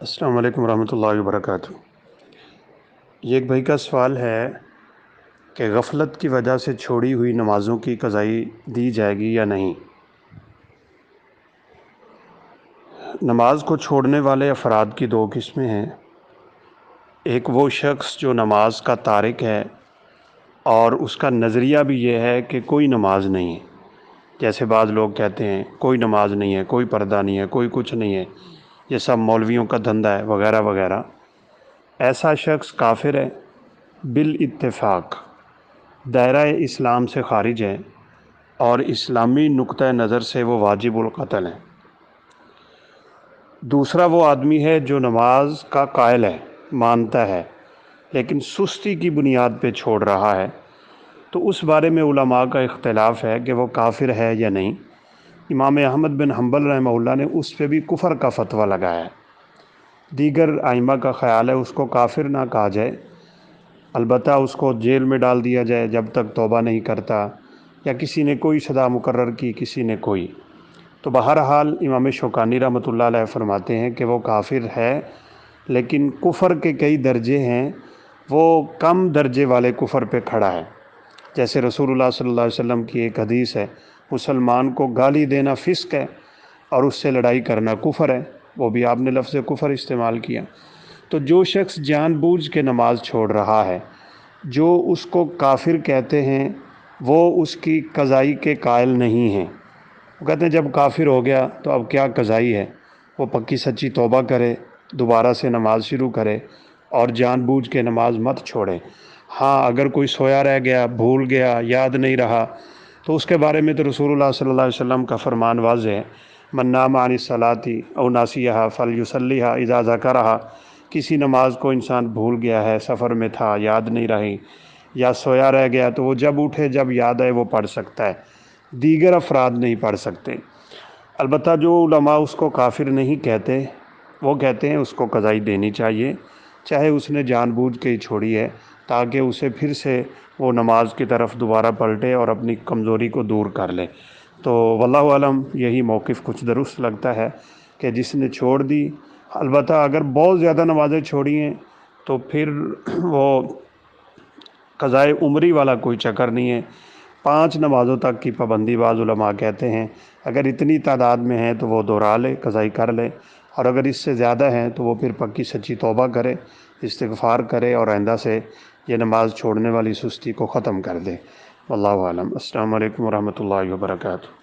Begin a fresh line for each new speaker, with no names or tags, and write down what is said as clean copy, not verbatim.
السلام علیکم ورحمۃ اللہ وبرکاتہ۔ یہ ایک بھائی کا سوال ہے کہ غفلت کی وجہ سے چھوڑی ہوئی نمازوں کی قضائی دی جائے گی یا نہیں۔ نماز کو چھوڑنے والے افراد کی دو قسمیں ہیں۔ ایک وہ شخص جو نماز کا تارک ہے اور اس کا نظریہ بھی یہ ہے کہ کوئی نماز نہیں ہے، جیسے بعض لوگ کہتے ہیں کوئی نماز نہیں ہے، کوئی پردہ نہیں ہے، کوئی کچھ نہیں ہے، یہ سب مولویوں کا دھندا ہے وغیرہ وغیرہ۔ ایسا شخص کافر ہے، بالاتفاق دائرہ اسلام سے خارج ہے اور اسلامی نقطہ نظر سے وہ واجب القتل ہے۔ دوسرا وہ آدمی ہے جو نماز کا قائل ہے، مانتا ہے، لیکن سستی کی بنیاد پہ چھوڑ رہا ہے، تو اس بارے میں علماء کا اختلاف ہے کہ وہ کافر ہے یا نہیں۔ امام احمد بن حنبل رحمہ اللہ نے اس پہ بھی کفر کا فتویٰ لگایا ہے۔ دیگر ائمہ کا خیال ہے اس کو کافر نہ کہا جائے، البتہ اس کو جیل میں ڈال دیا جائے جب تک توبہ نہیں کرتا، یا کسی نے کوئی سزا مقرر کی، کسی نے کوئی۔ تو بہرحال امام شوکانی رحمۃ اللہ علیہ فرماتے ہیں کہ وہ کافر ہے، لیکن کفر کے کئی درجے ہیں، وہ کم درجے والے کفر پہ کھڑا ہے۔ جیسے رسول اللہ صلی اللہ علیہ وسلم کی ایک حدیث ہے، مسلمان کو گالی دینا فسق ہے اور اس سے لڑائی کرنا کفر ہے، وہ بھی آپ نے لفظ کفر استعمال کیا۔ تو جو شخص جان بوجھ کے نماز چھوڑ رہا ہے، جو اس کو کافر کہتے ہیں، وہ اس کی قضائی کے قائل نہیں ہیں۔ وہ کہتے ہیں جب کافر ہو گیا تو اب کیا قضائی ہے، وہ پکی سچی توبہ کرے، دوبارہ سے نماز شروع کرے اور جان بوجھ کے نماز مت چھوڑے۔ ہاں اگر کوئی سویا رہ گیا، بھول گیا، یاد نہیں رہا، تو اس کے بارے میں تو رسول اللہ صلی اللہ علیہ وسلم کا فرمان واضح ہے، من نام عن الصلاۃ او ناسیہا فلیصلیھا اذا ذکرھا۔ کسی نماز کو انسان بھول گیا ہے، سفر میں تھا، یاد نہیں رہی، یا سویا رہ گیا، تو وہ جب اٹھے، جب یاد آئے وہ پڑھ سکتا ہے، دیگر افراد نہیں پڑھ سکتے۔ البتہ جو علماء اس کو کافر نہیں کہتے، وہ کہتے ہیں اس کو قضائی دینی چاہیے، چاہے اس نے جان بوجھ کے ہی چھوڑی ہے، تاکہ اسے پھر سے وہ نماز کی طرف دوبارہ پلٹے اور اپنی کمزوری کو دور کر لے۔ تو واللہ اعلم یہی موقف کچھ درست لگتا ہے کہ جس نے چھوڑ دی، البتہ اگر بہت زیادہ نمازیں چھوڑی ہیں تو پھر وہ قضائے عمری والا کوئی چکر نہیں ہے۔ 5 نمازوں تک کی پابندی بعض علماء کہتے ہیں، اگر اتنی تعداد میں ہیں تو وہ دہرا لے، قضائی کر لے، اور اگر اس سے زیادہ ہیں تو وہ پھر پکی سچی توبہ کرے، استغفار کرے اور آئندہ سے یہ نماز چھوڑنے والی سستی کو ختم کر دے۔ واللہ اعلم۔ السلام علیکم ورحمۃ اللہ وبرکاتہ۔